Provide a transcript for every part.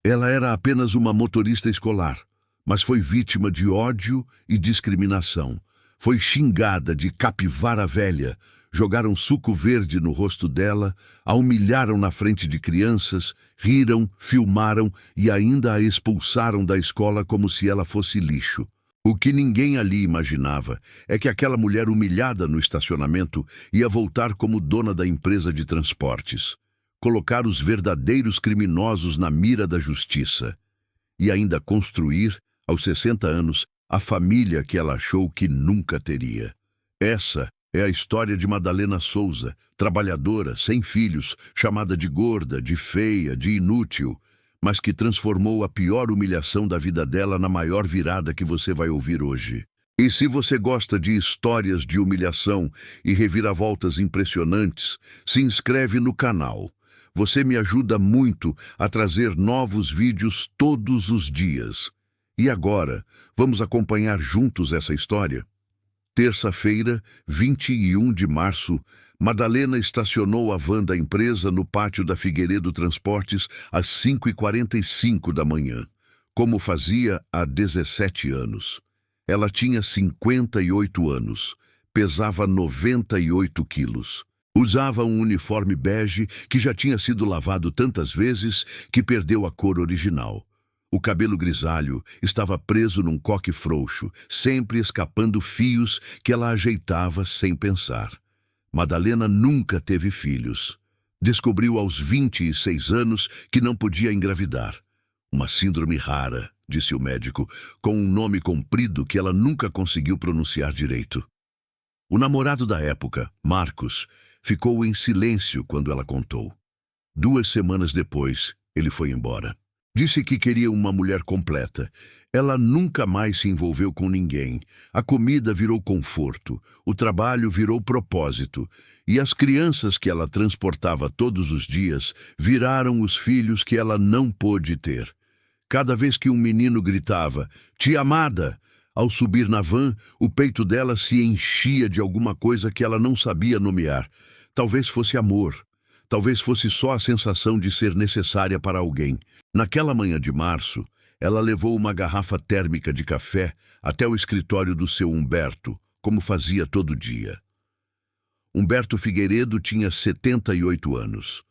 Ela era apenas uma motorista escolar, mas foi vítima de ódio e discriminação. Foi xingada de capivara velha, jogaram suco verde no rosto dela, a humilharam na frente de crianças, riram, filmaram e ainda a expulsaram da escola como se ela fosse lixo. O que ninguém ali imaginava é que aquela mulher humilhada no estacionamento ia voltar como dona da empresa de transportes, colocar os verdadeiros criminosos na mira da justiça e ainda construir, aos 60 anos, a família que ela achou que nunca teria. Essa é a história de Madalena Souza, trabalhadora, sem filhos, chamada de gorda, de feia, de inútil, mas que transformou a pior humilhação da vida dela na maior virada que você vai ouvir hoje. E se você gosta de histórias de humilhação e reviravoltas impressionantes, se inscreve no canal. Você me ajuda muito a trazer novos vídeos todos os dias. E agora, vamos acompanhar juntos essa história? Terça-feira, 21 de março, Madalena estacionou a van da empresa no pátio da Figueiredo Transportes às 5h45 da manhã, como fazia há 17 anos. Ela tinha 58 anos, pesava 98 quilos. Usava um uniforme bege que já tinha sido lavado tantas vezes que perdeu a cor original. O cabelo grisalho estava preso num coque frouxo, sempre escapando fios que ela ajeitava sem pensar. Madalena nunca teve filhos. Descobriu aos 26 anos que não podia engravidar. Uma síndrome rara, disse o médico, com um nome comprido que ela nunca conseguiu pronunciar direito. O namorado da época, Marcos, ficou em silêncio quando ela contou. 2 semanas depois, ele foi embora. Disse que queria uma mulher completa. Ela nunca mais se envolveu com ninguém. A comida virou conforto, o trabalho virou propósito, e as crianças que ela transportava todos os dias viraram os filhos que ela não pôde ter. Cada vez que um menino gritava, "Tia amada!", ao subir na van, o peito dela se enchia de alguma coisa que ela não sabia nomear. Talvez fosse amor. Talvez fosse só a sensação de ser necessária para alguém. Naquela manhã de março, ela levou uma garrafa térmica de café até o escritório do seu Humberto, como fazia todo dia. Humberto Figueiredo tinha 78 anos.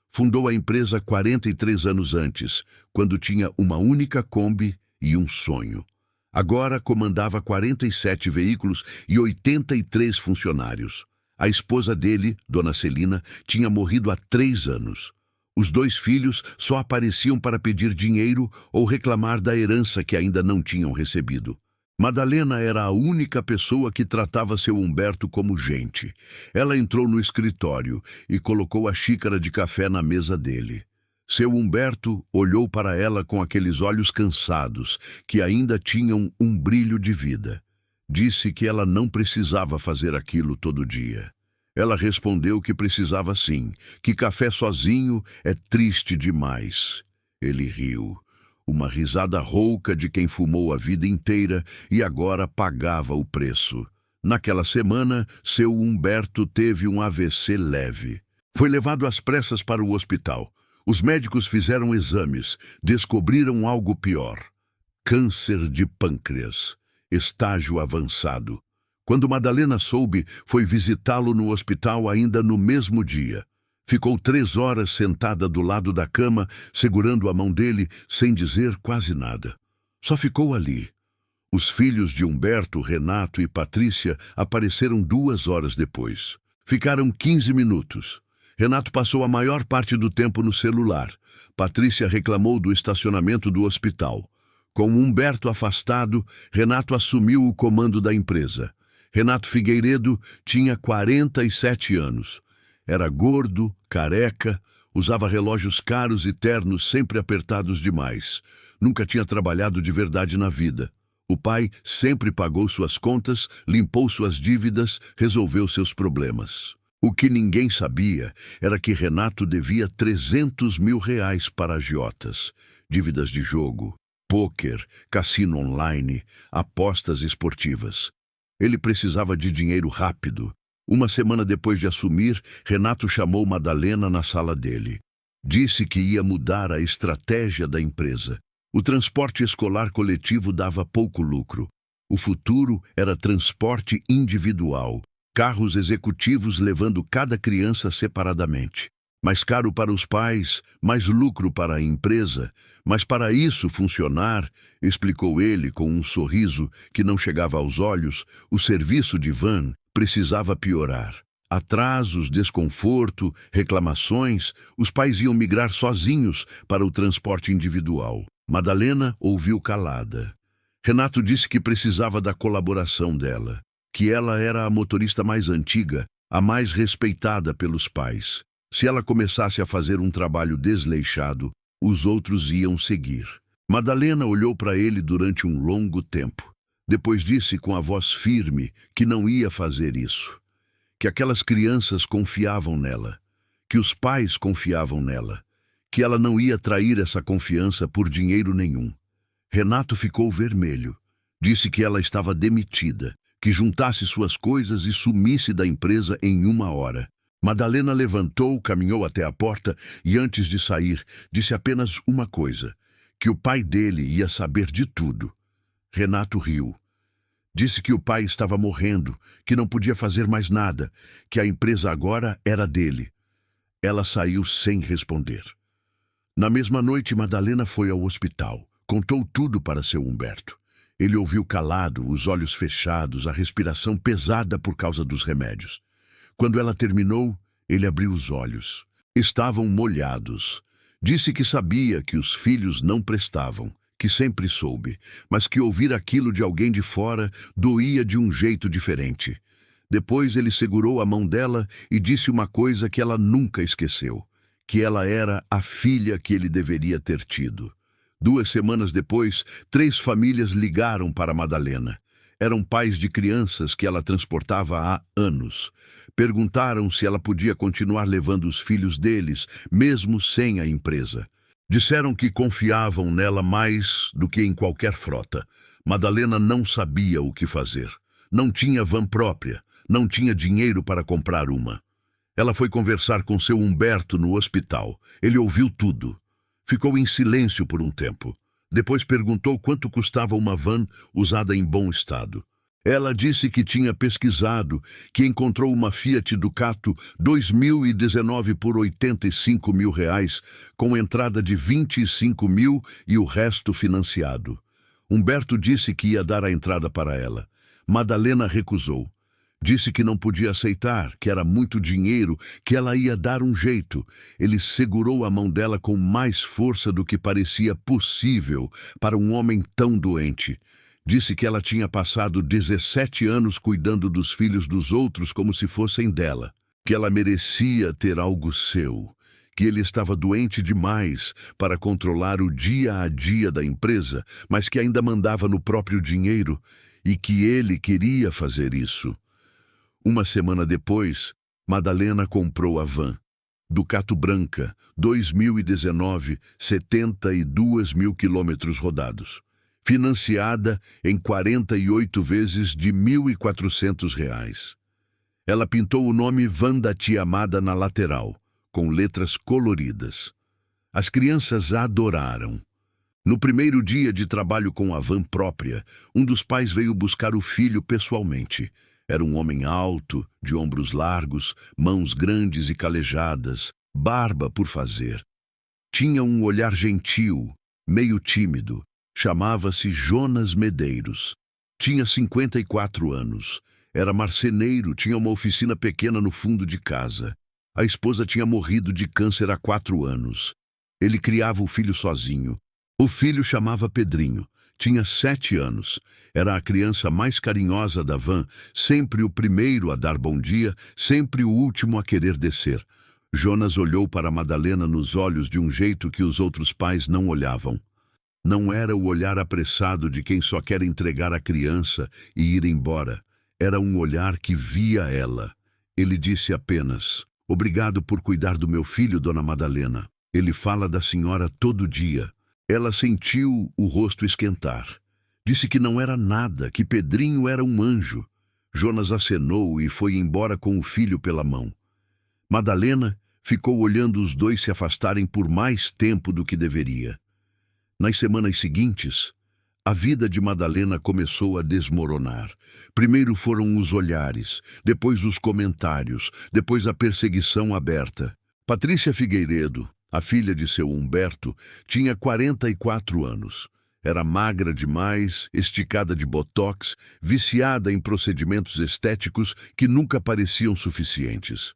Fundou a empresa 43 anos antes, quando tinha uma única Kombi e um sonho. Agora comandava 47 veículos e 83 funcionários. A esposa dele, Dona Celina, tinha morrido há 3 anos. Os 2 filhos só apareciam para pedir dinheiro ou reclamar da herança que ainda não tinham recebido. Madalena era a única pessoa que tratava seu Humberto como gente. Ela entrou no escritório e colocou a xícara de café na mesa dele. Seu Humberto olhou para ela com aqueles olhos cansados, que ainda tinham um brilho de vida. Disse que ela não precisava fazer aquilo todo dia. Ela respondeu que precisava sim, que café sozinho é triste demais. Ele riu, uma risada rouca de quem fumou a vida inteira e agora pagava o preço. Naquela semana, seu Humberto teve um AVC leve. Foi levado às pressas para o hospital. Os médicos fizeram exames, descobriram algo pior: câncer de pâncreas, estágio avançado. Quando Madalena soube, foi visitá-lo no hospital ainda no mesmo dia. Ficou 3 horas sentada do lado da cama, segurando a mão dele, sem dizer quase nada. Só ficou ali. Os filhos de Humberto, Renato e Patrícia apareceram 2 horas depois. Ficaram 15 minutos. Renato passou a maior parte do tempo no celular. Patrícia reclamou do estacionamento do hospital. Com Humberto afastado, Renato assumiu o comando da empresa. Renato Figueiredo tinha 47 anos. Era gordo, careca, usava relógios caros e ternos sempre apertados demais. Nunca tinha trabalhado de verdade na vida. O pai sempre pagou suas contas, limpou suas dívidas, resolveu seus problemas. O que ninguém sabia era que Renato devia 300 mil reais para agiotas, dívidas de jogo, pôquer, cassino online, apostas esportivas. Ele precisava de dinheiro rápido. Uma semana depois de assumir, Renato chamou Madalena na sala dele. Disse que ia mudar a estratégia da empresa. O transporte escolar coletivo dava pouco lucro. O futuro era transporte individual, carros executivos levando cada criança separadamente. Mais caro para os pais, mais lucro para a empresa, mas para isso funcionar, explicou ele com um sorriso que não chegava aos olhos, o serviço de van precisava piorar. Atrasos, desconforto, reclamações, os pais iam migrar sozinhos para o transporte individual. Madalena ouviu calada. Renato disse que precisava da colaboração dela, que ela era a motorista mais antiga, a mais respeitada pelos pais. Se ela começasse a fazer um trabalho desleixado, os outros iam seguir. Madalena olhou para ele durante um longo tempo. Depois disse com a voz firme que não ia fazer isso. Que aquelas crianças confiavam nela, que os pais confiavam nela, que ela não ia trair essa confiança por dinheiro nenhum. Renato ficou vermelho. Disse que ela estava demitida, que juntasse suas coisas e sumisse da empresa em 1 hora. Madalena levantou, caminhou até a porta e, antes de sair, disse apenas uma coisa, que o pai dele ia saber de tudo. Renato riu. Disse que o pai estava morrendo, que não podia fazer mais nada, que a empresa agora era dele. Ela saiu sem responder. Na mesma noite, Madalena foi ao hospital. Contou tudo para seu Humberto. Ele ouviu calado, os olhos fechados, a respiração pesada por causa dos remédios. Quando ela terminou, ele abriu os olhos. Estavam molhados. Disse que sabia que os filhos não prestavam, que sempre soube, mas que ouvir aquilo de alguém de fora doía de um jeito diferente. Depois ele segurou a mão dela e disse uma coisa que ela nunca esqueceu, que ela era a filha que ele deveria ter tido. 2 semanas depois, 3 famílias ligaram para Madalena. Eram pais de crianças que ela transportava há anos. Perguntaram se ela podia continuar levando os filhos deles, mesmo sem a empresa. Disseram que confiavam nela mais do que em qualquer frota. Madalena não sabia o que fazer. Não tinha van própria, não tinha dinheiro para comprar uma. Ela foi conversar com seu Humberto no hospital. Ele ouviu tudo. Ficou em silêncio por um tempo. Depois perguntou quanto custava uma van usada em bom estado. Ela disse que tinha pesquisado, que encontrou uma Fiat Ducato 2019 por R$85 mil, com entrada de 25 mil e o resto financiado. Humberto disse que ia dar a entrada para ela. Madalena recusou. Disse que não podia aceitar, que era muito dinheiro, que ela ia dar um jeito. Ele segurou a mão dela com mais força do que parecia possível para um homem tão doente. Disse que ela tinha passado 17 anos cuidando dos filhos dos outros como se fossem dela, que ela merecia ter algo seu, que ele estava doente demais para controlar o dia a dia da empresa, mas que ainda mandava no próprio dinheiro e que ele queria fazer isso. 1 semana depois, Madalena comprou a van. Ducato branca, 2019, 72 mil quilômetros rodados. Financiada em 48 vezes de R$1.400. Ela pintou o nome Van da Tia Amada na lateral, com letras coloridas. As crianças adoraram. No primeiro dia de trabalho com a van própria, um dos pais veio buscar o filho pessoalmente. Era um homem alto, de ombros largos, mãos grandes e calejadas, barba por fazer. Tinha um olhar gentil, meio tímido. Chamava-se Jonas Medeiros. Tinha 54 anos. Era marceneiro, tinha uma oficina pequena no fundo de casa. A esposa tinha morrido de câncer há 4 anos. Ele criava o filho sozinho. O filho chamava Pedrinho. Tinha 7 anos. Era a criança mais carinhosa da van, sempre o primeiro a dar bom dia, sempre o último a querer descer. Jonas olhou para Madalena nos olhos de um jeito que os outros pais não olhavam. Não era o olhar apressado de quem só quer entregar a criança e ir embora. Era um olhar que via ela. Ele disse apenas, "Obrigado por cuidar do meu filho, dona Madalena. Ele fala da senhora todo dia." Ela sentiu o rosto esquentar. Disse que não era nada, que Pedrinho era um anjo. Jonas acenou e foi embora com o filho pela mão. Madalena ficou olhando os dois se afastarem por mais tempo do que deveria. Nas semanas seguintes, a vida de Madalena começou a desmoronar. Primeiro foram os olhares, depois os comentários, depois a perseguição aberta. Patrícia Figueiredo, a filha de seu Humberto, tinha 44 anos. Era magra demais, esticada de botox, viciada em procedimentos estéticos que nunca pareciam suficientes.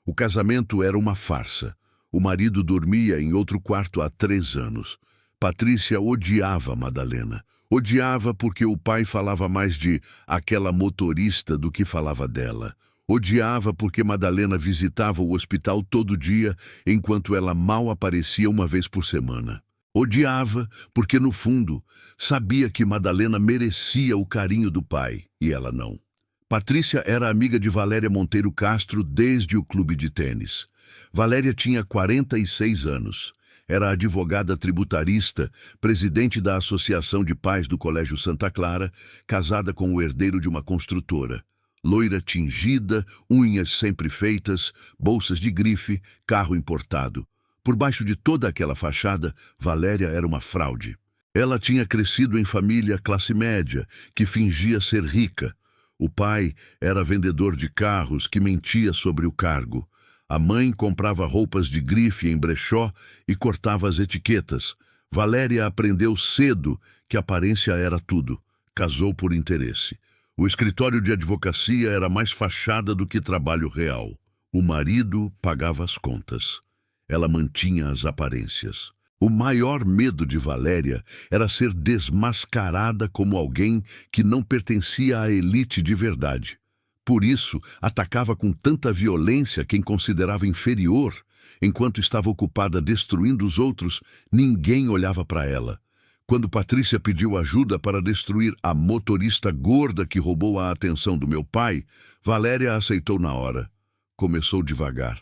O casamento era uma farsa. O marido dormia em outro quarto há 3 anos. Patrícia odiava Madalena. Odiava porque o pai falava mais de aquela motorista do que falava dela. Odiava porque Madalena visitava o hospital todo dia, enquanto ela mal aparecia uma vez por semana. Odiava porque, no fundo, sabia que Madalena merecia o carinho do pai, e ela não. Patrícia era amiga de Valéria Monteiro Castro desde o clube de tênis. Valéria tinha 46 anos. Era advogada tributarista, presidente da Associação de Pais do Colégio Santa Clara, casada com o herdeiro de uma construtora. Loira tingida, unhas sempre feitas, bolsas de grife, carro importado. Por baixo de toda aquela fachada, Valéria era uma fraude. Ela tinha crescido em família classe média, que fingia ser rica. O pai era vendedor de carros que mentia sobre o cargo. A mãe comprava roupas de grife em brechó e cortava as etiquetas. Valéria aprendeu cedo que aparência era tudo. Casou por interesse. O escritório de advocacia era mais fachada do que trabalho real. O marido pagava as contas. Ela mantinha as aparências. O maior medo de Valéria era ser desmascarada como alguém que não pertencia à elite de verdade. Por isso, atacava com tanta violência quem considerava inferior. Enquanto estava ocupada destruindo os outros, ninguém olhava para ela. Quando Patrícia pediu ajuda para destruir a motorista gorda que roubou a atenção do meu pai, Valéria aceitou na hora. Começou devagar.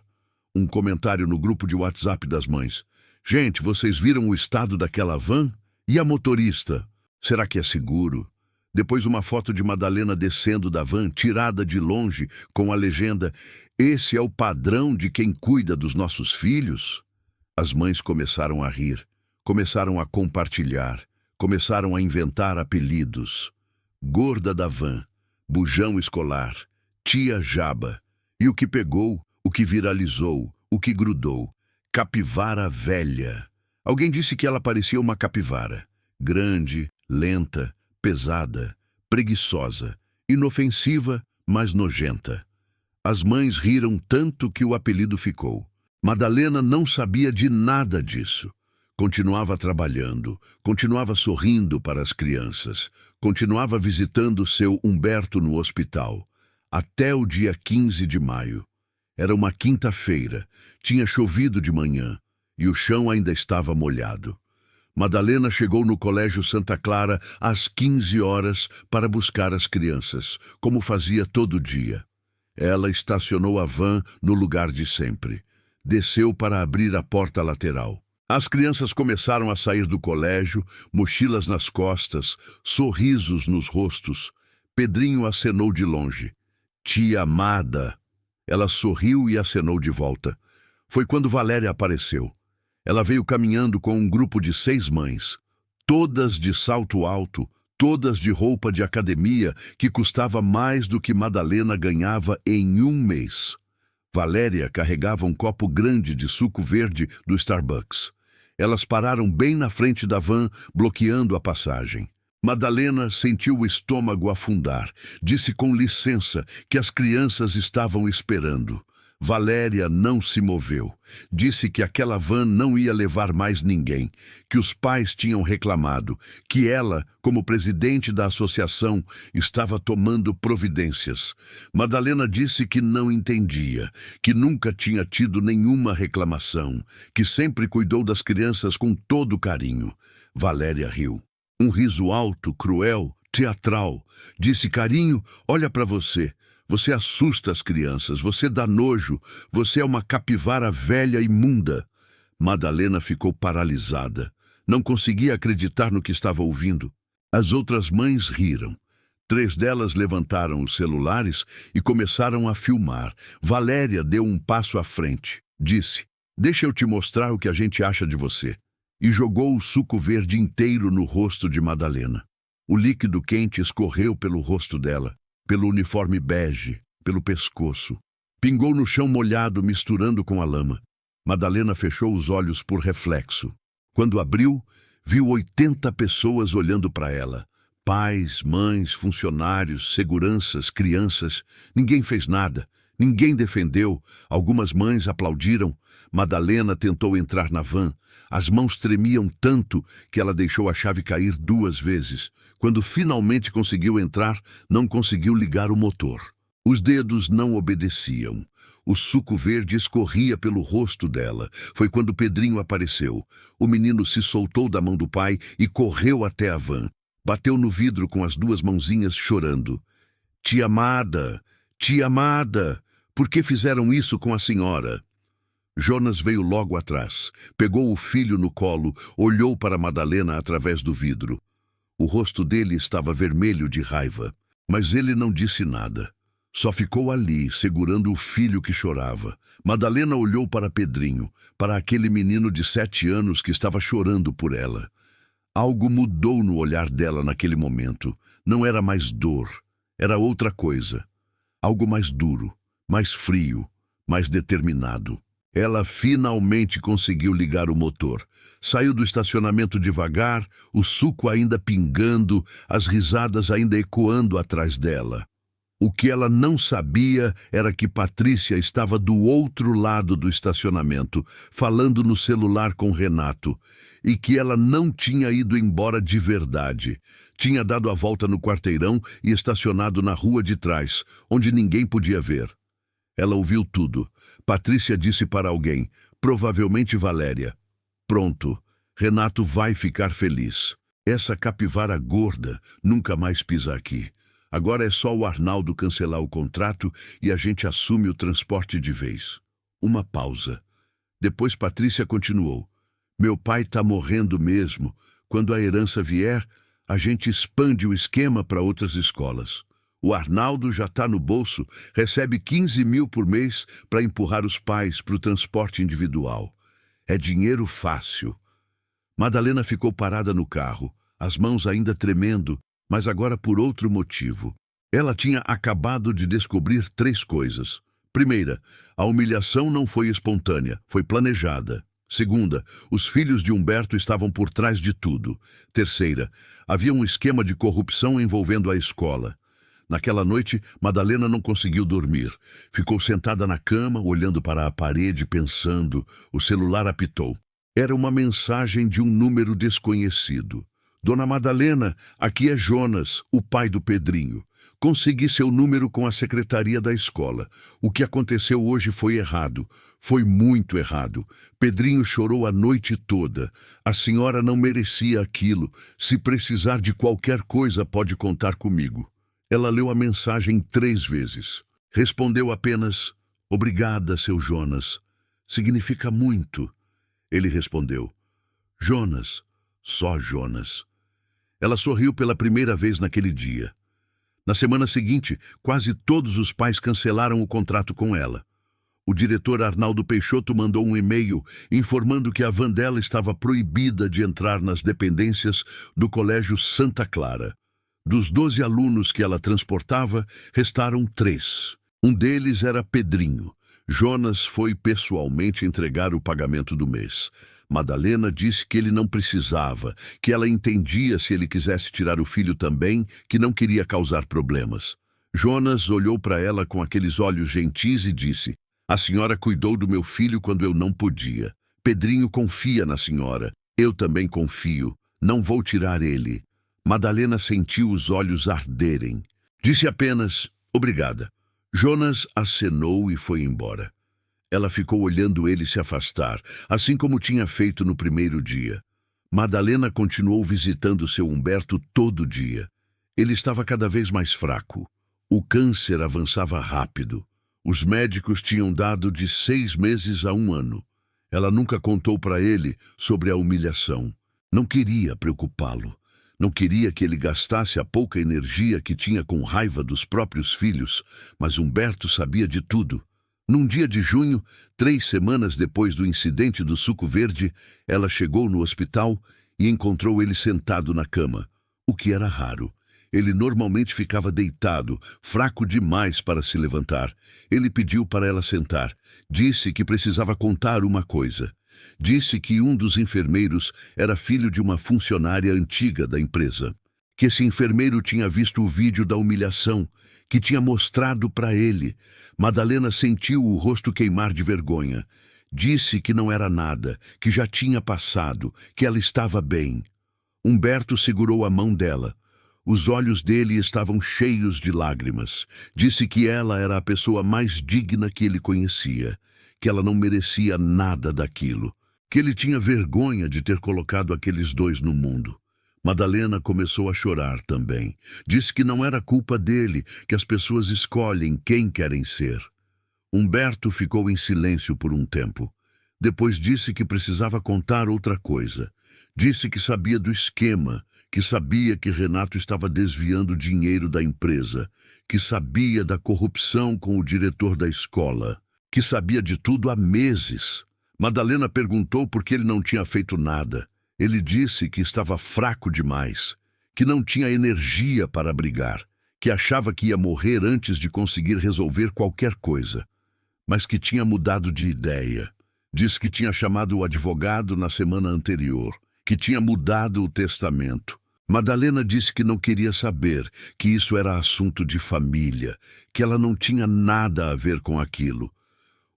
Um comentário no grupo de WhatsApp das mães. Gente, vocês viram o estado daquela van? E a motorista? Será que é seguro? Depois uma foto de Madalena descendo da van, tirada de longe, com a legenda: "Esse é o padrão de quem cuida dos nossos filhos?" As mães começaram a rir, começaram a compartilhar, começaram a inventar apelidos. Gorda da van, bujão escolar, tia Jaba. E o que pegou, o que viralizou, o que grudou? Capivara velha. Alguém disse que ela parecia uma capivara. Grande, lenta, pesada, preguiçosa, inofensiva, mas nojenta. As mães riram tanto que o apelido ficou. Madalena não sabia de nada disso. Continuava trabalhando, continuava sorrindo para as crianças, continuava visitando seu Humberto no hospital, até o dia 15 de maio. Era uma quinta-feira, tinha chovido de manhã e o chão ainda estava molhado. Madalena chegou no Colégio Santa Clara às 15 horas para buscar as crianças, como fazia todo dia. Ela estacionou a van no lugar de sempre. Desceu para abrir a porta lateral. As crianças começaram a sair do colégio, mochilas nas costas, sorrisos nos rostos. Pedrinho acenou de longe. Tia amada. Ela sorriu e acenou de volta. Foi quando Valéria apareceu. Ela veio caminhando com um grupo de 6 mães, todas de salto alto, todas de roupa de academia que custava mais do que Madalena ganhava em um mês. Valéria carregava um copo grande de suco verde do Starbucks. Elas pararam bem na frente da van, bloqueando a passagem. Madalena sentiu o estômago afundar. Disse com licença que as crianças estavam esperando. Valéria não se moveu. Disse que aquela van não ia levar mais ninguém, que os pais tinham reclamado, que ela, como presidente da associação, estava tomando providências. Madalena disse que não entendia, que nunca tinha tido nenhuma reclamação, que sempre cuidou das crianças com todo carinho. Valéria riu. Um riso alto, cruel, teatral. Disse: carinho, olha para você. Você assusta as crianças, você dá nojo, você é uma capivara velha imunda. Madalena ficou paralisada. Não conseguia acreditar no que estava ouvindo. As outras mães riram. 3 delas levantaram os celulares e começaram a filmar. Valéria deu um passo à frente. Disse: "Deixa eu te mostrar o que a gente acha de você." E jogou o suco verde inteiro no rosto de Madalena. O líquido quente escorreu pelo rosto dela, pelo uniforme bege, pelo pescoço. Pingou no chão molhado, misturando com a lama. Madalena fechou os olhos por reflexo. Quando abriu, viu 80 pessoas olhando para ela. Pais, mães, funcionários, seguranças, crianças. Ninguém fez nada. Ninguém defendeu. Algumas mães aplaudiram. Madalena tentou entrar na van. As mãos tremiam tanto que ela deixou a chave cair 2 vezes. Quando finalmente conseguiu entrar, não conseguiu ligar o motor. Os dedos não obedeciam. O suco verde escorria pelo rosto dela. Foi quando Pedrinho apareceu. O menino se soltou da mão do pai e correu até a van. Bateu no vidro com as 2 mãozinhas, chorando. Tia amada, por que fizeram isso com a senhora?" Jonas veio logo atrás, pegou o filho no colo, olhou para Madalena através do vidro. O rosto dele estava vermelho de raiva, mas ele não disse nada. Só ficou ali, segurando o filho que chorava. Madalena olhou para Pedrinho, para aquele menino de 7 anos que estava chorando por ela. Algo mudou no olhar dela naquele momento. Não era mais dor, era outra coisa. Algo mais duro, mais frio, mais determinado. Ela finalmente conseguiu ligar o motor. Saiu do estacionamento devagar, o suco ainda pingando, as risadas ainda ecoando atrás dela. O que ela não sabia era que Patrícia estava do outro lado do estacionamento, falando no celular com Renato, e que ela não tinha ido embora de verdade. Tinha dado a volta no quarteirão e estacionado na rua de trás, onde ninguém podia ver. Ela ouviu tudo. Patrícia disse para alguém, provavelmente Valéria: "Pronto, Renato vai ficar feliz. Essa capivara gorda nunca mais pisa aqui. Agora é só o Arnaldo cancelar o contrato e a gente assume o transporte de vez." Uma pausa. Depois Patrícia continuou: "Meu pai tá morrendo mesmo. Quando a herança vier, a gente expande o esquema para outras escolas. O Arnaldo já está no bolso, recebe 15 mil por mês para empurrar os pais para o transporte individual. É dinheiro fácil." Madalena ficou parada no carro, as mãos ainda tremendo, mas agora por outro motivo. Ela tinha acabado de descobrir 3 coisas. Primeira, a humilhação não foi espontânea, foi planejada. Segunda, os filhos de Humberto estavam por trás de tudo. Terceira, havia um esquema de corrupção envolvendo a escola. Naquela noite, Madalena não conseguiu dormir. Ficou sentada na cama, olhando para a parede, pensando. O celular apitou. Era uma mensagem de um número desconhecido. "Dona Madalena, aqui é Jonas, o pai do Pedrinho. Consegui seu número com a secretaria da escola. O que aconteceu hoje foi errado. Foi muito errado. Pedrinho chorou a noite toda. A senhora não merecia aquilo. Se precisar de qualquer coisa, pode contar comigo." Ela leu a mensagem 3 vezes. Respondeu apenas: "Obrigada, seu Jonas. Significa muito." Ele respondeu: "Jonas, só Jonas." Ela sorriu pela primeira vez naquele dia. Na semana seguinte, quase todos os pais cancelaram o contrato com ela. O diretor Arnaldo Peixoto mandou um e-mail informando que a van dela estava proibida de entrar nas dependências do Colégio Santa Clara. Dos 12 alunos que ela transportava, restaram 3. Um deles era Pedrinho. Jonas foi pessoalmente entregar o pagamento do mês. Madalena disse que ele não precisava, que ela entendia se ele quisesse tirar o filho também, que não queria causar problemas. Jonas olhou para ela com aqueles olhos gentis e disse: "A senhora cuidou do meu filho quando eu não podia. Pedrinho confia na senhora. Eu também confio. Não vou tirar ele." Madalena sentiu os olhos arderem. Disse apenas: "Obrigada." Jonas acenou e foi embora. Ela ficou olhando ele se afastar, assim como tinha feito no primeiro dia. Madalena continuou visitando seu Humberto todo dia. Ele estava cada vez mais fraco. O câncer avançava rápido. Os médicos tinham dado de 6 meses a 1 ano. Ela nunca contou para ele sobre a humilhação. Não queria preocupá-lo. Não queria que ele gastasse a pouca energia que tinha com raiva dos próprios filhos, mas Humberto sabia de tudo. Num dia de junho, 3 semanas depois do incidente do suco verde, ela chegou no hospital e encontrou ele sentado na cama, o que era raro. Ele normalmente ficava deitado, fraco demais para se levantar. Ele pediu para ela sentar. Disse que precisava contar uma coisa. Disse que um dos enfermeiros era filho de uma funcionária antiga da empresa. Que esse enfermeiro tinha visto o vídeo da humilhação, que tinha mostrado para ele. Madalena sentiu o rosto queimar de vergonha. Disse que não era nada, que já tinha passado, que ela estava bem. Humberto segurou a mão dela. Os olhos dele estavam cheios de lágrimas. Disse que ela era a pessoa mais digna que ele conhecia, que ela não merecia nada daquilo, que ele tinha vergonha de ter colocado aqueles dois no mundo. Madalena começou a chorar também. Disse que não era culpa dele, que as pessoas escolhem quem querem ser. Humberto ficou em silêncio por um tempo. Depois disse que precisava contar outra coisa. Disse que sabia do esquema, que sabia que Renato estava desviando dinheiro da empresa, que sabia da corrupção com o diretor da escola, que sabia de tudo há meses. Madalena perguntou por que ele não tinha feito nada. Ele disse que estava fraco demais, que não tinha energia para brigar, que achava que ia morrer antes de conseguir resolver qualquer coisa, mas que tinha mudado de ideia. Diz que tinha chamado o advogado na semana anterior, que tinha mudado o testamento. Madalena disse que não queria saber, que isso era assunto de família, que ela não tinha nada a ver com aquilo.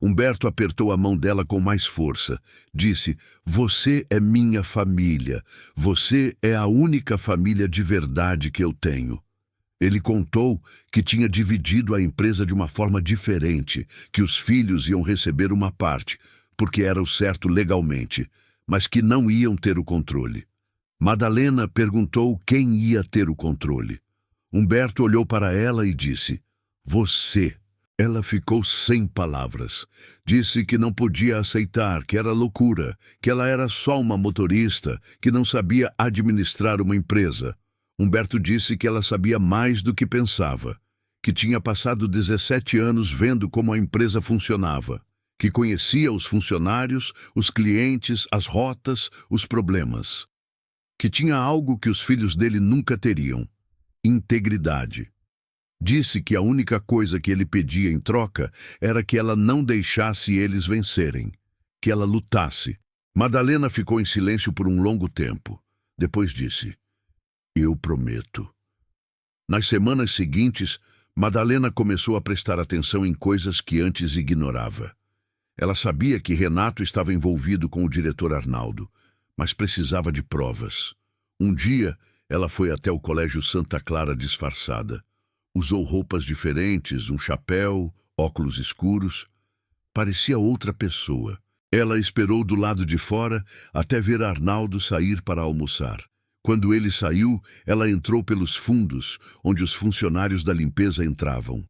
Humberto apertou a mão dela com mais força. Disse: "Você é minha família. Você é a única família de verdade que eu tenho." Ele contou que tinha dividido a empresa de uma forma diferente, que os filhos iam receber uma parte, porque era o certo legalmente, mas que não iam ter o controle. Madalena perguntou quem ia ter o controle. Humberto olhou para ela e disse: "Você." Ela ficou sem palavras. Disse que não podia aceitar, que era loucura, que ela era só uma motorista, que não sabia administrar uma empresa. Humberto disse que ela sabia mais do que pensava, que tinha passado 17 anos vendo como a empresa funcionava, que conhecia os funcionários, os clientes, as rotas, os problemas, que tinha algo que os filhos dele nunca teriam: integridade. Disse que a única coisa que ele pedia em troca era que ela não deixasse eles vencerem, que ela lutasse. Madalena ficou em silêncio por um longo tempo. Depois disse: "Eu prometo." Nas semanas seguintes, Madalena começou a prestar atenção em coisas que antes ignorava. Ela sabia que Renato estava envolvido com o diretor Arnaldo, mas precisava de provas. Um dia, ela foi até o Colégio Santa Clara disfarçada. Usou roupas diferentes, um chapéu, óculos escuros. Parecia outra pessoa. Ela esperou do lado de fora até ver Arnaldo sair para almoçar. Quando ele saiu, ela entrou pelos fundos, onde os funcionários da limpeza entravam.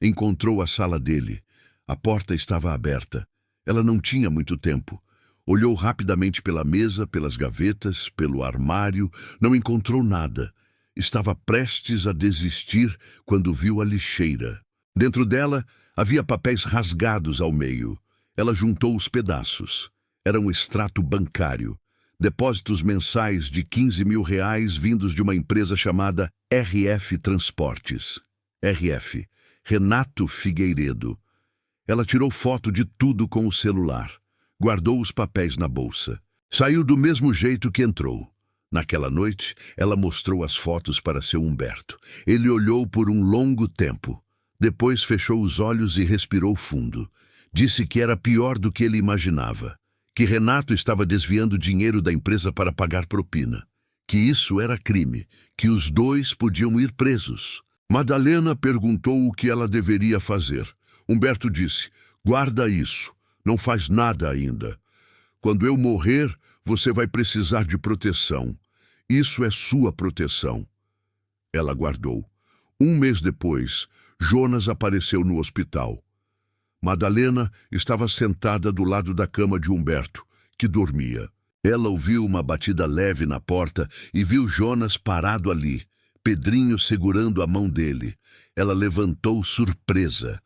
Encontrou a sala dele. A porta estava aberta. Ela não tinha muito tempo. Olhou rapidamente pela mesa, pelas gavetas, pelo armário. Não encontrou nada. Estava prestes a desistir quando viu a lixeira. Dentro dela havia papéis rasgados ao meio. Ela juntou os pedaços. Era um extrato bancário. Depósitos mensais de R$ 15.000 vindos de uma empresa chamada RF Transportes. RF. Renato Figueiredo. Ela tirou foto de tudo com o celular. Guardou os papéis na bolsa. Saiu do mesmo jeito que entrou. Naquela noite, ela mostrou as fotos para seu Humberto. Ele olhou por um longo tempo. Depois fechou os olhos e respirou fundo. Disse que era pior do que ele imaginava. Que Renato estava desviando dinheiro da empresa para pagar propina. Que isso era crime. Que os dois podiam ir presos. Madalena perguntou o que ela deveria fazer. Humberto disse: "Guarda isso. Não faz nada ainda. Quando eu morrer, você vai precisar de proteção. Isso é sua proteção." Ela guardou. Um mês depois, Jonas apareceu no hospital. Madalena estava sentada do lado da cama de Humberto, que dormia. Ela ouviu uma batida leve na porta e viu Jonas parado ali, Pedrinho segurando a mão dele. Ela levantou surpresa.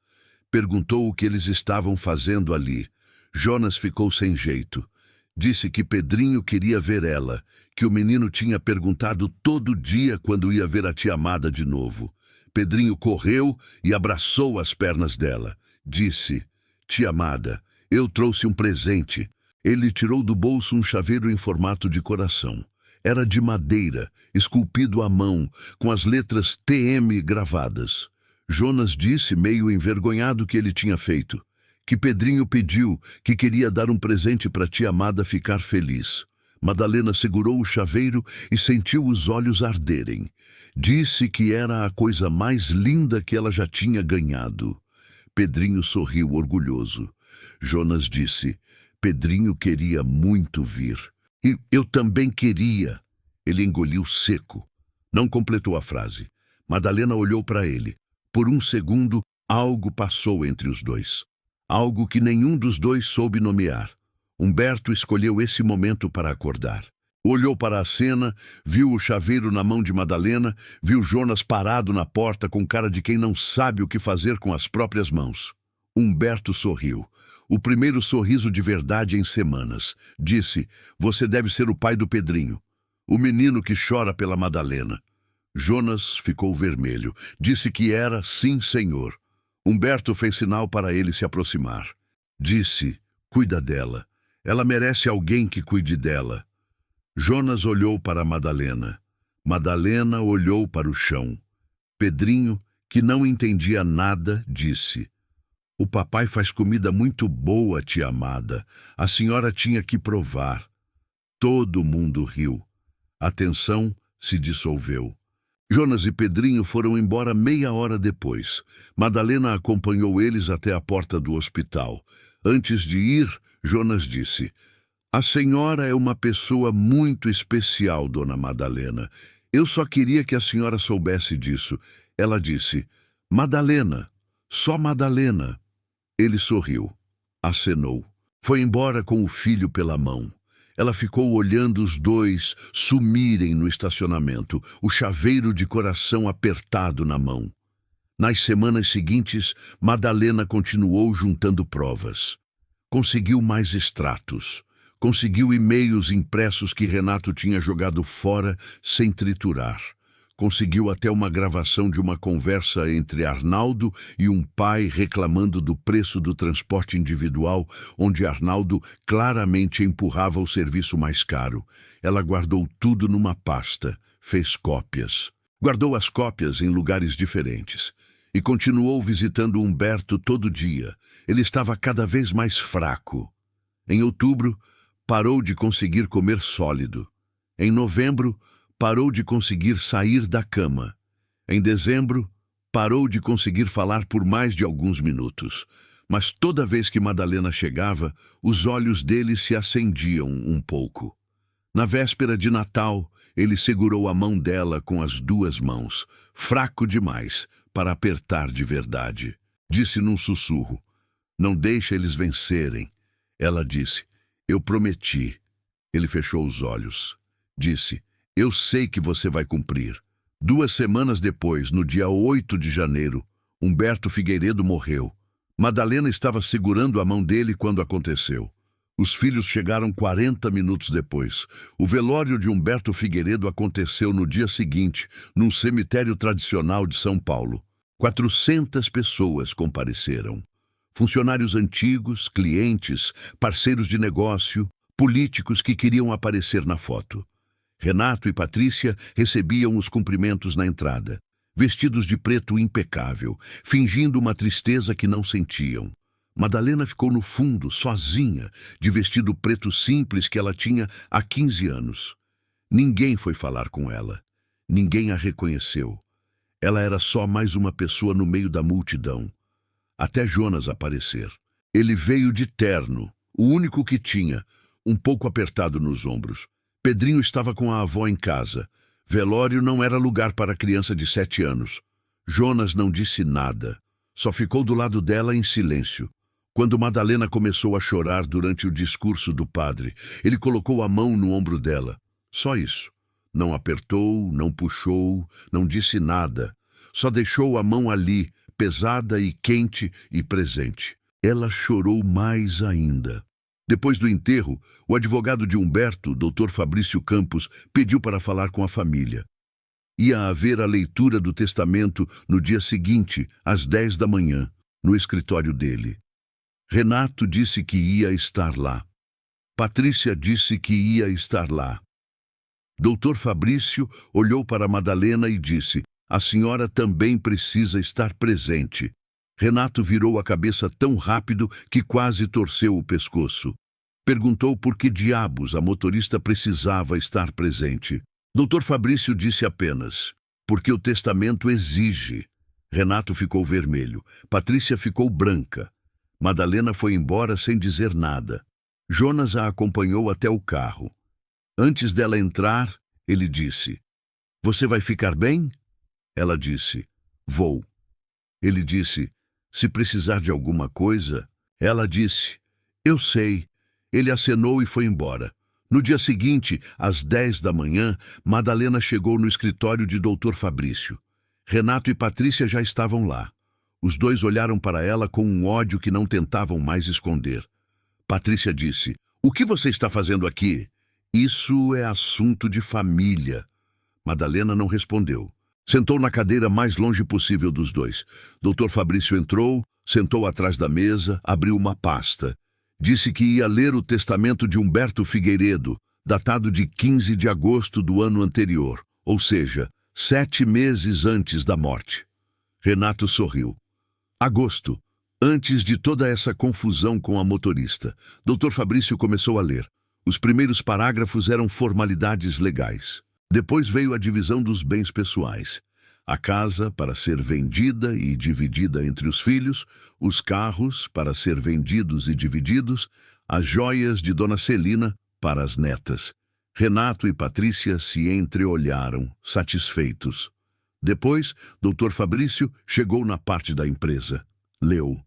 Perguntou o que eles estavam fazendo ali. Jonas ficou sem jeito. Disse que Pedrinho queria ver ela, que o menino tinha perguntado todo dia quando ia ver a tia amada de novo. Pedrinho correu e abraçou as pernas dela. Disse: tia amada, eu trouxe um presente. Ele tirou do bolso um chaveiro em formato de coração. Era de madeira, esculpido à mão, com as letras TM gravadas. Jonas disse, meio envergonhado, que ele tinha feito. Que Pedrinho pediu, que queria dar um presente para a tia amada ficar feliz. Madalena segurou o chaveiro e sentiu os olhos arderem. Disse que era a coisa mais linda que ela já tinha ganhado. Pedrinho sorriu orgulhoso. Jonas disse: Pedrinho queria muito vir. E eu também queria. Ele engoliu seco. Não completou a frase. Madalena olhou para ele. Por um segundo, algo passou entre os dois. Algo que nenhum dos dois soube nomear. Humberto escolheu esse momento para acordar. Olhou para a cena, viu o chaveiro na mão de Madalena, viu Jonas parado na porta com cara de quem não sabe o que fazer com as próprias mãos. Humberto sorriu. O primeiro sorriso de verdade em semanas. Disse: você deve ser o pai do Pedrinho. O menino que chora pela Madalena. Jonas ficou vermelho. Disse que era, sim, senhor. Humberto fez sinal para ele se aproximar. Disse: cuida dela. Ela merece alguém que cuide dela. Jonas olhou para Madalena. Madalena olhou para o chão. Pedrinho, que não entendia nada, disse: o papai faz comida muito boa, tia amada. A senhora tinha que provar. Todo mundo riu. A tensão se dissolveu. Jonas e Pedrinho foram embora meia hora depois. Madalena acompanhou eles até a porta do hospital. Antes de ir, Jonas disse: a senhora é uma pessoa muito especial, dona Madalena. Eu só queria que a senhora soubesse disso. Ela disse: Madalena, só Madalena. Ele sorriu, acenou. Foi embora com o filho pela mão. Ela ficou olhando os dois sumirem no estacionamento, o chaveiro de coração apertado na mão. Nas semanas seguintes, Madalena continuou juntando provas. Conseguiu mais extratos. Conseguiu e-mails impressos que Renato tinha jogado fora sem triturar. Conseguiu até uma gravação de uma conversa entre Arnaldo e um pai reclamando do preço do transporte individual, onde Arnaldo claramente empurrava o serviço mais caro. Ela guardou tudo numa pasta, fez cópias. Guardou as cópias em lugares diferentes. E continuou visitando Humberto todo dia. Ele estava cada vez mais fraco. Em outubro, parou de conseguir comer sólido. Em novembro, parou de conseguir sair da cama. Em dezembro, parou de conseguir falar por mais de alguns minutos. Mas toda vez que Madalena chegava, os olhos dele se acendiam um pouco. Na véspera de Natal, ele segurou a mão dela com as duas mãos, fraco demais para apertar de verdade. Disse num sussurro: não deixe eles vencerem. Ela disse: eu prometi. Ele fechou os olhos. Disse: eu sei que você vai cumprir. 2 semanas depois, no dia 8 de janeiro, Humberto Figueiredo morreu. Madalena estava segurando a mão dele quando aconteceu. Os filhos chegaram 40 minutos depois. O velório de Humberto Figueiredo aconteceu no dia seguinte, num cemitério tradicional de São Paulo. 400 pessoas compareceram. Funcionários antigos, clientes, parceiros de negócio, políticos que queriam aparecer na foto. Renato e Patrícia recebiam os cumprimentos na entrada, vestidos de preto impecável, fingindo uma tristeza que não sentiam. Madalena ficou no fundo, sozinha, de vestido preto simples que ela tinha há 15 anos. Ninguém foi falar com ela. Ninguém a reconheceu. Ela era só mais uma pessoa no meio da multidão. Até Jonas aparecer. Ele veio de terno, o único que tinha, um pouco apertado nos ombros. Pedrinho estava com a avó em casa. Velório não era lugar para criança de 7 anos. Jonas não disse nada. Só ficou do lado dela em silêncio. Quando Madalena começou a chorar durante o discurso do padre, ele colocou a mão no ombro dela. Só isso. Não apertou, não puxou, não disse nada. Só deixou a mão ali, pesada e quente e presente. Ela chorou mais ainda. Depois do enterro, o advogado de Humberto, Dr. Fabrício Campos, pediu para falar com a família. Ia haver a leitura do testamento no dia seguinte, às 10 da manhã, no escritório dele. Renato disse que ia estar lá. Patrícia disse que ia estar lá. Dr. Fabrício olhou para Madalena e disse: "A senhora também precisa estar presente." Renato virou a cabeça tão rápido que quase torceu o pescoço. Perguntou por que diabos a motorista precisava estar presente. Dr. Fabrício disse apenas: "Porque o testamento exige." Renato ficou vermelho. Patrícia ficou branca. Madalena foi embora sem dizer nada. Jonas a acompanhou até o carro. Antes dela entrar, ele disse: "Você vai ficar bem?" Ela disse: "Vou." Ele disse: "Se precisar de alguma coisa." Ela disse: "Eu sei." Ele acenou e foi embora. No dia seguinte, às 10 da manhã, Madalena chegou no escritório de Dr. Fabrício. Renato e Patrícia já estavam lá. Os dois olharam para ela com um ódio que não tentavam mais esconder. Patrícia disse: "O que você está fazendo aqui?" "Isso é assunto de família." Madalena não respondeu. Sentou na cadeira mais longe possível dos dois. Dr. Fabrício entrou, sentou atrás da mesa, abriu uma pasta. Disse que ia ler o testamento de Humberto Figueiredo, datado de 15 de agosto do ano anterior, ou seja, 7 meses antes da morte. Renato sorriu. Agosto, antes de toda essa confusão com a motorista. Dr. Fabrício começou a ler. Os primeiros parágrafos eram formalidades legais. Depois veio a divisão dos bens pessoais. A casa para ser vendida e dividida entre os filhos, os carros para ser vendidos e divididos, as joias de Dona Celina para as netas. Renato e Patrícia se entreolharam, satisfeitos. Depois, Dr. Fabrício chegou na parte da empresa. Leu: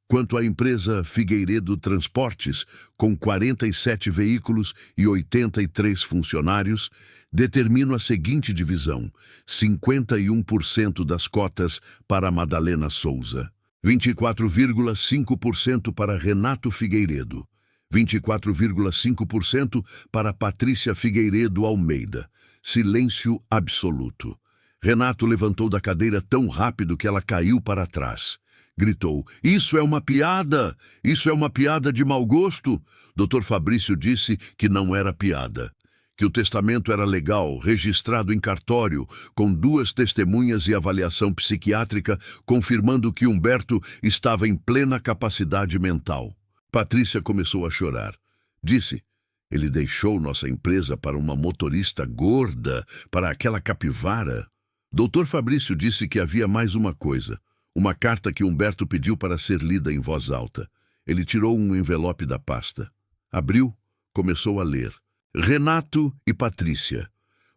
"Quanto à empresa Figueiredo Transportes, com 47 veículos e 83 funcionários, determino a seguinte divisão: 51% das cotas para Madalena Souza, 24,5% para Renato Figueiredo, 24,5% para Patrícia Figueiredo Almeida." Silêncio absoluto. Renato levantou da cadeira tão rápido que ela caiu para trás. Gritou: "Isso é uma piada! Isso é uma piada de mau gosto!" Dr. Fabrício disse que não era piada. Que o testamento era legal, registrado em cartório, com 2 testemunhas e avaliação psiquiátrica, confirmando que Humberto estava em plena capacidade mental. Patrícia começou a chorar. Disse: "Ele deixou nossa empresa para uma motorista gorda, para aquela capivara." Dr. Fabrício disse que havia mais uma coisa. Uma carta que Humberto pediu para ser lida em voz alta. Ele tirou um envelope da pasta. Abriu, começou a ler. "Renato e Patrícia,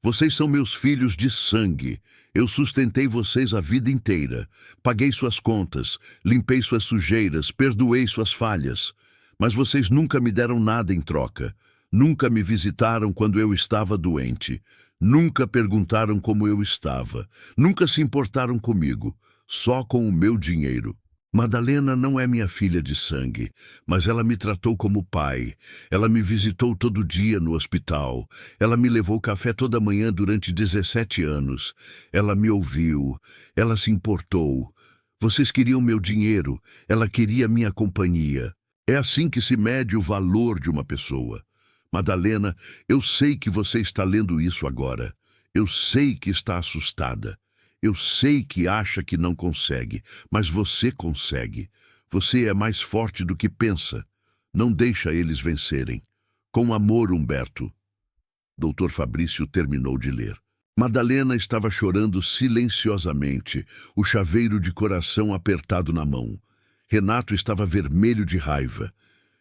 vocês são meus filhos de sangue. Eu sustentei vocês a vida inteira. Paguei suas contas, limpei suas sujeiras, perdoei suas falhas. Mas vocês nunca me deram nada em troca. Nunca me visitaram quando eu estava doente. Nunca perguntaram como eu estava. Nunca se importaram comigo. Só com o meu dinheiro. Madalena não é minha filha de sangue, mas ela me tratou como pai. Ela me visitou todo dia no hospital. Ela me levou café toda manhã durante 17 anos. Ela me ouviu. Ela se importou. Vocês queriam meu dinheiro. Ela queria minha companhia. É assim que se mede o valor de uma pessoa. Madalena, eu sei que você está lendo isso agora. Eu sei que está assustada. Eu sei que acha que não consegue, mas você consegue. Você é mais forte do que pensa. Não deixa eles vencerem. Com amor, Humberto." Dr. Fabrício terminou de ler. Madalena estava chorando silenciosamente, o chaveiro de coração apertado na mão. Renato estava vermelho de raiva.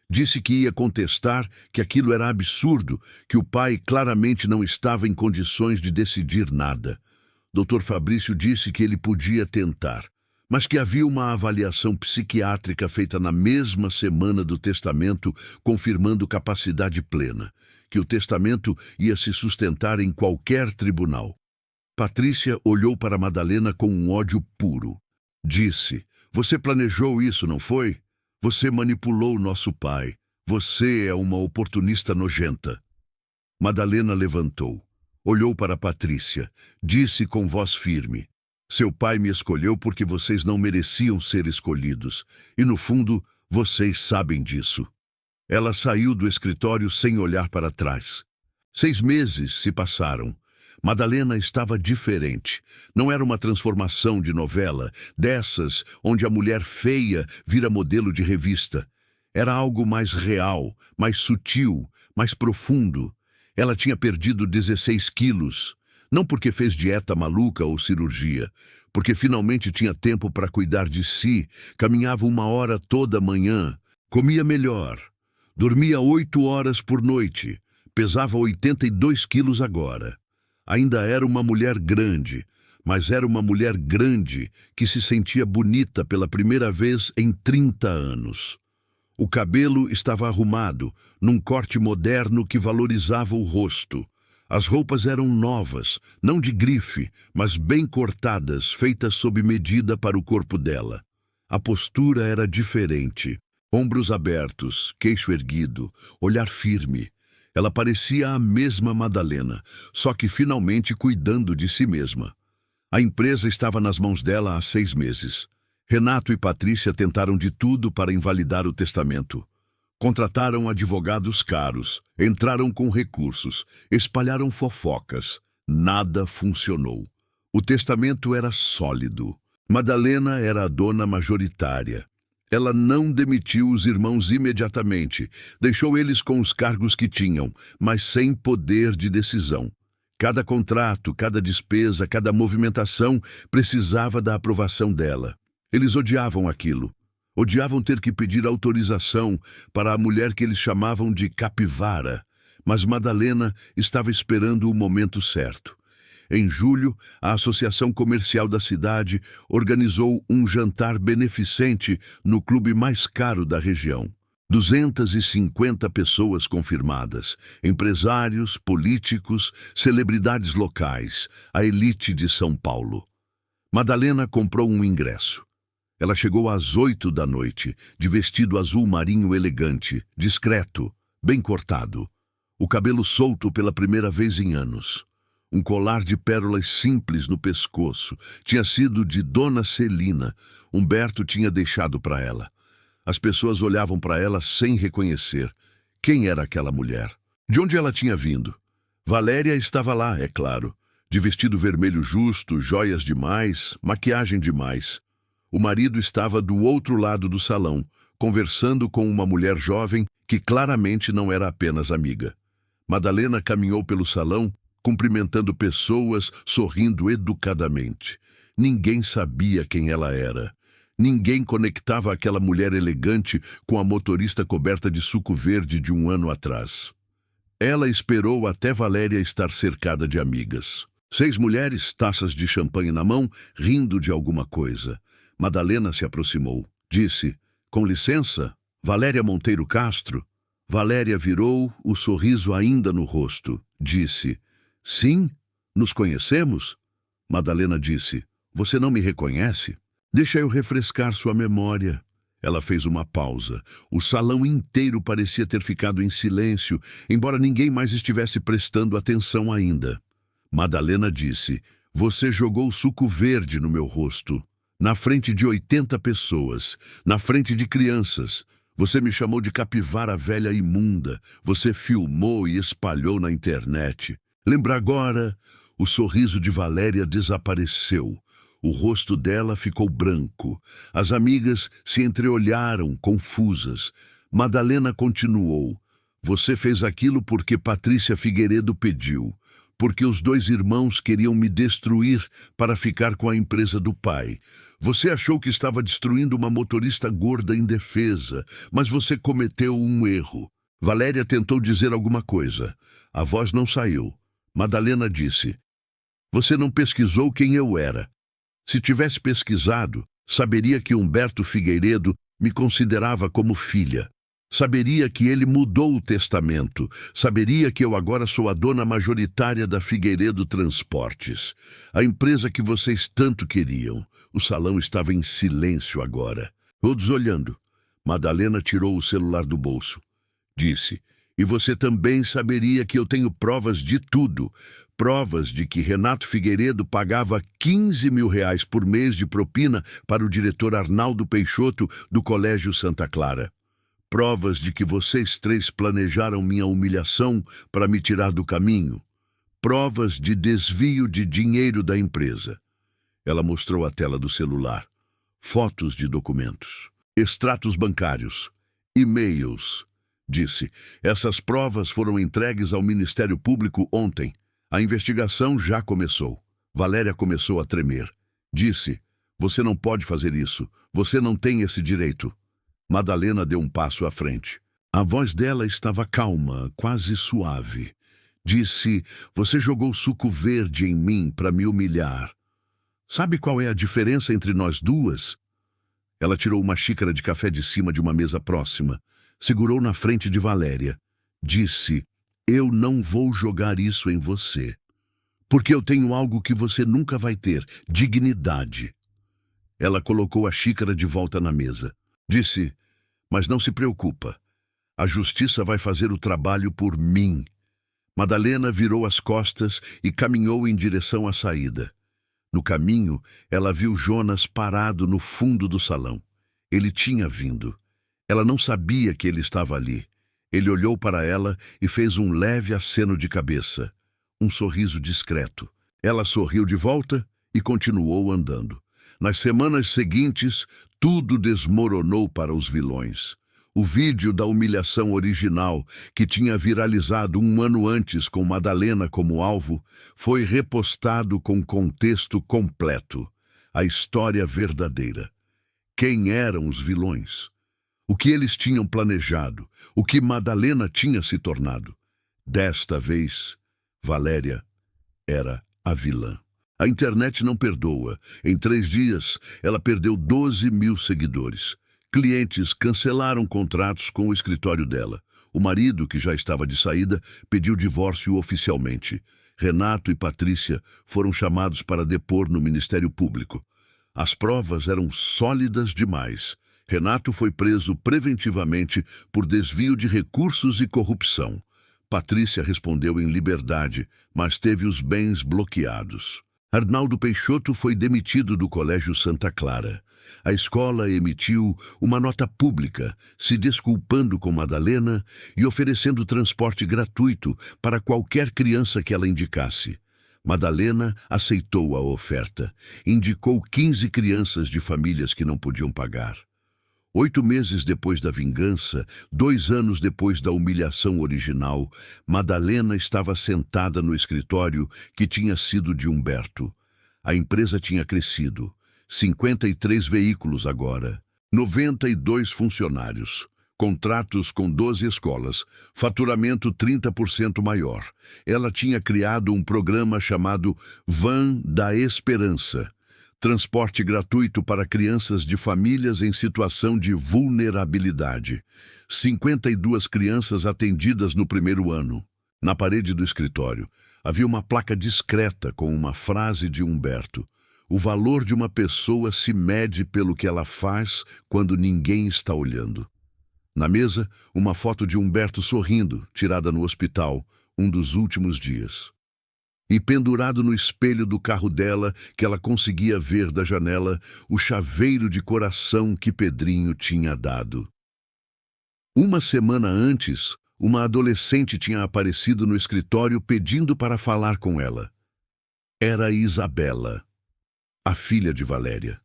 Disse que ia contestar, que aquilo era absurdo, que o pai claramente não estava em condições de decidir nada. Dr. Fabrício disse que ele podia tentar, mas que havia uma avaliação psiquiátrica feita na mesma semana do testamento, confirmando capacidade plena, que o testamento ia se sustentar em qualquer tribunal. Patrícia olhou para Madalena com um ódio puro. Disse: Você planejou isso, não foi? Você manipulou nosso pai. Você é uma oportunista nojenta. Madalena levantou, olhou para Patrícia, disse com voz firme: Seu pai me escolheu porque vocês não mereciam ser escolhidos. E no fundo, vocês sabem disso. Ela saiu do escritório sem olhar para trás. 6 meses se passaram. Madalena estava diferente. Não era uma transformação de novela, dessas onde a mulher feia vira modelo de revista. Era algo mais real, mais sutil, mais profundo. Ela tinha perdido 16 quilos. Não porque fez dieta maluca ou cirurgia, porque finalmente tinha tempo para cuidar de si, caminhava 1 hora toda manhã, comia melhor, dormia 8 horas por noite, pesava 82 quilos agora. Ainda era uma mulher grande, mas era uma mulher grande que se sentia bonita pela primeira vez em 30 anos. O cabelo estava arrumado, num corte moderno que valorizava o rosto. As roupas eram novas, não de grife, mas bem cortadas, feitas sob medida para o corpo dela. A postura era diferente. Ombros abertos, queixo erguido, olhar firme. Ela parecia a mesma Madalena, só que finalmente cuidando de si mesma. A empresa estava nas mãos dela há 6 meses. Renato e Patrícia tentaram de tudo para invalidar o testamento. Contrataram advogados caros, entraram com recursos, espalharam fofocas. Nada funcionou. O testamento era sólido. Madalena era a dona majoritária. Ela não demitiu os irmãos imediatamente, deixou eles com os cargos que tinham, mas sem poder de decisão. Cada contrato, cada despesa, cada movimentação precisava da aprovação dela. Eles odiavam aquilo. Odiavam ter que pedir autorização para a mulher que eles chamavam de capivara, mas Madalena estava esperando o momento certo. Em julho, a Associação Comercial da cidade organizou um jantar beneficente no clube mais caro da região. 250 pessoas confirmadas, empresários, políticos, celebridades locais, a elite de São Paulo. Madalena comprou um ingresso. Ela chegou às 8 da noite, de vestido azul marinho elegante, discreto, bem cortado. O cabelo solto pela primeira vez em anos. Um colar de pérolas simples no pescoço. Tinha sido de Dona Celina. Humberto tinha deixado para ela. As pessoas olhavam para ela sem reconhecer. Quem era aquela mulher? De onde ela tinha vindo? Valéria estava lá, é claro. De vestido vermelho justo, joias demais, maquiagem demais. O marido estava do outro lado do salão, conversando com uma mulher jovem que claramente não era apenas amiga. Madalena caminhou pelo salão, cumprimentando pessoas, sorrindo educadamente. Ninguém sabia quem ela era. Ninguém conectava aquela mulher elegante com a motorista coberta de suco verde de 1 ano atrás. Ela esperou até Valéria estar cercada de amigas. 6 mulheres, taças de champanhe na mão, rindo de alguma coisa. Madalena se aproximou. Disse: Com licença, Valéria Monteiro Castro? Valéria virou, o sorriso ainda no rosto. Disse: Sim, nos conhecemos? Madalena disse: Você não me reconhece? Deixa eu refrescar sua memória. Ela fez uma pausa. O salão inteiro parecia ter ficado em silêncio, embora ninguém mais estivesse prestando atenção ainda. Madalena disse: Você jogou suco verde no meu rosto. Na frente de 80 pessoas, na frente de crianças. Você me chamou de capivara velha imunda. Você filmou e espalhou na internet. Lembra agora? O sorriso de Valéria desapareceu. O rosto dela ficou branco. As amigas se entreolharam, confusas. Madalena continuou. Você fez aquilo porque Patrícia Figueiredo pediu. Porque os 2 irmãos queriam me destruir para ficar com a empresa do pai. Você achou que estava destruindo uma motorista gorda indefesa, mas você cometeu um erro. Valéria tentou dizer alguma coisa. A voz não saiu. Madalena disse: Você não pesquisou quem eu era. Se tivesse pesquisado, saberia que Humberto Figueiredo me considerava como filha. Saberia que ele mudou o testamento. Saberia que eu agora sou a dona majoritária da Figueiredo Transportes, a empresa que vocês tanto queriam. O salão estava em silêncio agora. Todos olhando. Madalena tirou o celular do bolso. Disse: "E você também saberia que eu tenho provas de tudo. Provas de que Renato Figueiredo pagava 15 mil reais por mês de propina para o diretor Arnaldo Peixoto do Colégio Santa Clara. Provas de que vocês três planejaram minha humilhação para me tirar do caminho. Provas de desvio de dinheiro da empresa." Ela mostrou a tela do celular. Fotos de documentos, extratos bancários, e-mails. Disse: "Essas provas foram entregues ao Ministério Público ontem. A investigação já começou." Valéria começou a tremer. Disse: "Você não pode fazer isso. Você não tem esse direito." Madalena deu um passo à frente. A voz dela estava calma, quase suave. Disse: "Você jogou suco verde em mim para me humilhar. Sabe qual é a diferença entre nós duas?" Ela tirou uma xícara de café de cima de uma mesa próxima. Segurou na frente de Valéria. Disse: "Eu não vou jogar isso em você. Porque eu tenho algo que você nunca vai ter: dignidade." Ela colocou a xícara de volta na mesa. Disse: "Mas não se preocupa. A justiça vai fazer o trabalho por mim." Madalena virou as costas e caminhou em direção à saída. No caminho, ela viu Jonas parado no fundo do salão. Ele tinha vindo. Ela não sabia que ele estava ali. Ele olhou para ela e fez um leve aceno de cabeça. Um sorriso discreto. Ela sorriu de volta e continuou andando. Nas semanas seguintes, tudo desmoronou para os vilões. O vídeo da humilhação original, que tinha viralizado um ano antes com Madalena como alvo, foi repostado com contexto completo. A história verdadeira. Quem eram os vilões? O que eles tinham planejado? O que Madalena tinha se tornado? Desta vez, Valéria era a vilã. A internet não perdoa. Em 3 dias, ela perdeu 12 mil seguidores. Clientes cancelaram contratos com o escritório dela. O marido, que já estava de saída, pediu divórcio oficialmente. Renato e Patrícia foram chamados para depor no Ministério Público. As provas eram sólidas demais. Renato foi preso preventivamente por desvio de recursos e corrupção. Patrícia respondeu em liberdade, mas teve os bens bloqueados. Arnaldo Peixoto foi demitido do Colégio Santa Clara. A escola emitiu uma nota pública, se desculpando com Madalena e oferecendo transporte gratuito para qualquer criança que ela indicasse. Madalena aceitou a oferta. Indicou 15 crianças de famílias que não podiam pagar. 8 meses depois da vingança, 2 anos depois da humilhação original, Madalena estava sentada no escritório que tinha sido de Humberto. A empresa tinha crescido. 53 veículos agora, 92 funcionários, contratos com 12 escolas, faturamento 30% maior. Ela tinha criado um programa chamado Van da Esperança, transporte gratuito para crianças de famílias em situação de vulnerabilidade. 52 crianças atendidas no primeiro ano. Na parede do escritório, havia uma placa discreta com uma frase de Humberto: "O valor de uma pessoa se mede pelo que ela faz quando ninguém está olhando." Na mesa, uma foto de Humberto sorrindo, tirada no hospital, um dos últimos dias. E pendurado no espelho do carro dela, que ela conseguia ver da janela, o chaveiro de coração que Pedrinho tinha dado. Uma semana antes, uma adolescente tinha aparecido no escritório pedindo para falar com ela. Era Isabela, a filha de Valéria.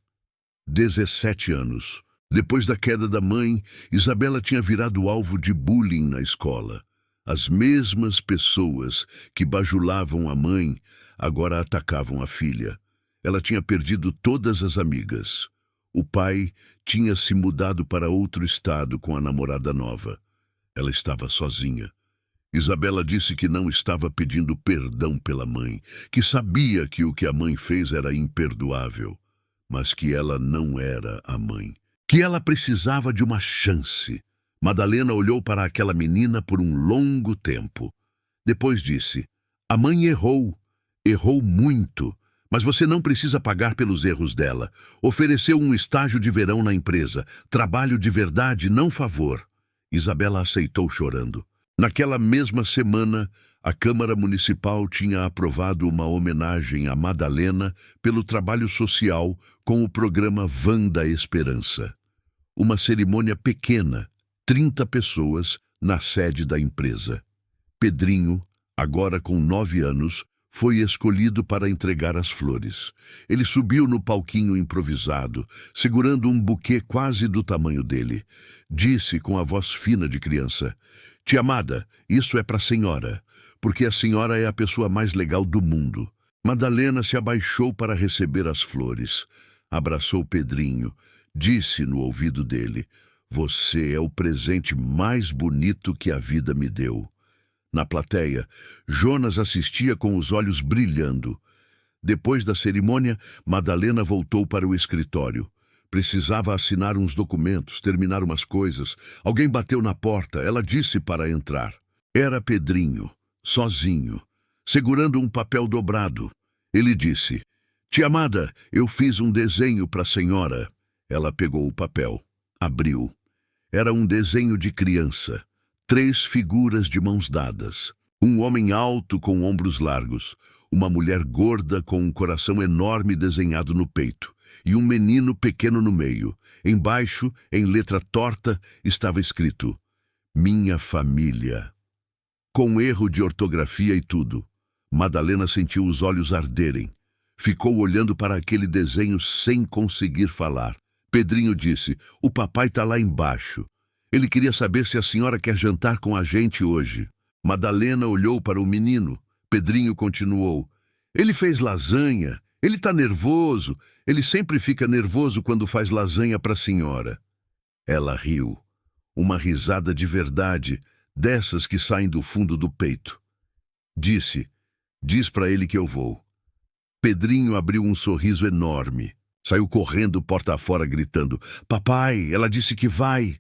17 anos. Depois da queda da mãe, Isabela tinha virado alvo de bullying na escola. As mesmas pessoas que bajulavam a mãe agora atacavam a filha. Ela tinha perdido todas as amigas. O pai tinha se mudado para outro estado com a namorada nova. Ela estava sozinha. Isabela disse que não estava pedindo perdão pela mãe, que sabia que o que a mãe fez era imperdoável, mas que ela não era a mãe, que ela precisava de uma chance. Madalena olhou para aquela menina por um longo tempo. Depois disse: "A mãe errou. Errou muito. Mas você não precisa pagar pelos erros dela. Ofereceu um estágio de verão na empresa. Trabalho de verdade, não favor." Isabela aceitou chorando. Naquela mesma semana, a Câmara Municipal tinha aprovado uma homenagem a Madalena pelo trabalho social com o programa Van da Esperança. Uma cerimônia pequena, 30 pessoas, na sede da empresa. Pedrinho, agora com 9 anos, foi escolhido para entregar as flores. Ele subiu no palquinho improvisado, segurando um buquê quase do tamanho dele. Disse com a voz fina de criança: "Tia amada, isso é para a senhora, porque a senhora é a pessoa mais legal do mundo." Madalena se abaixou para receber as flores. Abraçou Pedrinho. Disse no ouvido dele: "Você é o presente mais bonito que a vida me deu." Na plateia, Jonas assistia com os olhos brilhando. Depois da cerimônia, Madalena voltou para o escritório. Precisava assinar uns documentos, terminar umas coisas. Alguém bateu na porta. Ela disse para entrar. Era Pedrinho, sozinho, segurando um papel dobrado. Ele disse: "Tia amada, eu fiz um desenho para a senhora." Ela pegou o papel, abriu. Era um desenho de criança. 3 figuras de mãos dadas. Um homem alto com ombros largos, uma mulher gorda com um coração enorme desenhado no peito, e um menino pequeno no meio. Embaixo, em letra torta, estava escrito: "Minha família." Com erro de ortografia e tudo, Madalena sentiu os olhos arderem. Ficou olhando para aquele desenho sem conseguir falar. Pedrinho disse: "O papai está lá embaixo. Ele queria saber se a senhora quer jantar com a gente hoje." Madalena olhou para o menino. Pedrinho continuou: "Ele fez lasanha. Ele está nervoso. Ele sempre fica nervoso quando faz lasanha para a senhora." Ela riu. Uma risada de verdade, dessas que saem do fundo do peito. Disse: "Diz para ele que eu vou." Pedrinho abriu um sorriso enorme. Saiu correndo porta afora gritando: "Papai, ela disse que vai."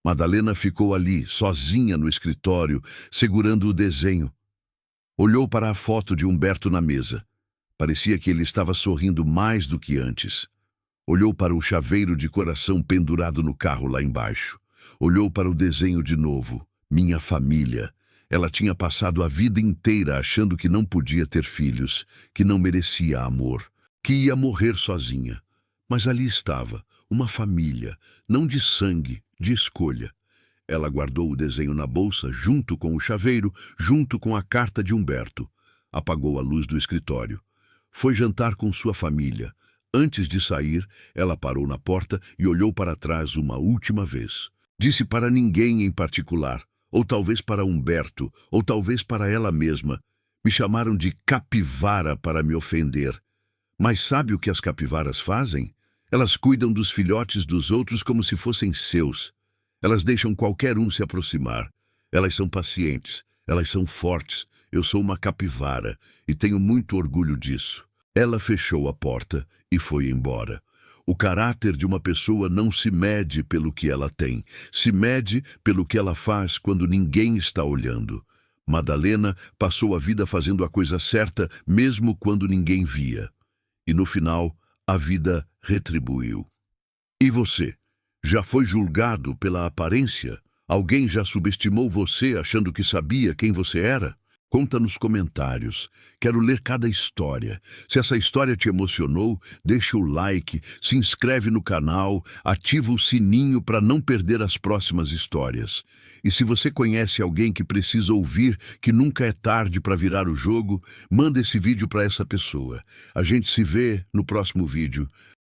Madalena ficou ali, sozinha no escritório, segurando o desenho. Olhou para a foto de Humberto na mesa. Parecia que ele estava sorrindo mais do que antes. Olhou para o chaveiro de coração pendurado no carro lá embaixo. Olhou para o desenho de novo. Minha família. Ela tinha passado a vida inteira achando que não podia ter filhos, que não merecia amor, que ia morrer sozinha. Mas ali estava, uma família, não de sangue, de escolha. Ela guardou o desenho na bolsa, junto com o chaveiro, junto com a carta de Humberto. Apagou a luz do escritório. Foi jantar com sua família. Antes de sair, ela parou na porta e olhou para trás uma última vez. Disse para ninguém em particular, ou talvez para Humberto, ou talvez para ela mesma: "Me chamaram de capivara para me ofender. Mas sabe o que as capivaras fazem? Elas cuidam dos filhotes dos outros como se fossem seus. Elas deixam qualquer um se aproximar. Elas são pacientes, elas são fortes. Eu sou uma capivara e tenho muito orgulho disso." Ela fechou a porta e foi embora. O caráter de uma pessoa não se mede pelo que ela tem, se mede pelo que ela faz quando ninguém está olhando. Madalena passou a vida fazendo a coisa certa mesmo quando ninguém via. E no final, a vida retribuiu. E você? Já foi julgado pela aparência? Alguém já subestimou você achando que sabia quem você era? Conta nos comentários. Quero ler cada história. Se essa história te emocionou, deixa o like, se inscreve no canal, ativa o sininho para não perder as próximas histórias. E se você conhece alguém que precisa ouvir que nunca é tarde para virar o jogo, manda esse vídeo para essa pessoa. A gente se vê no próximo vídeo.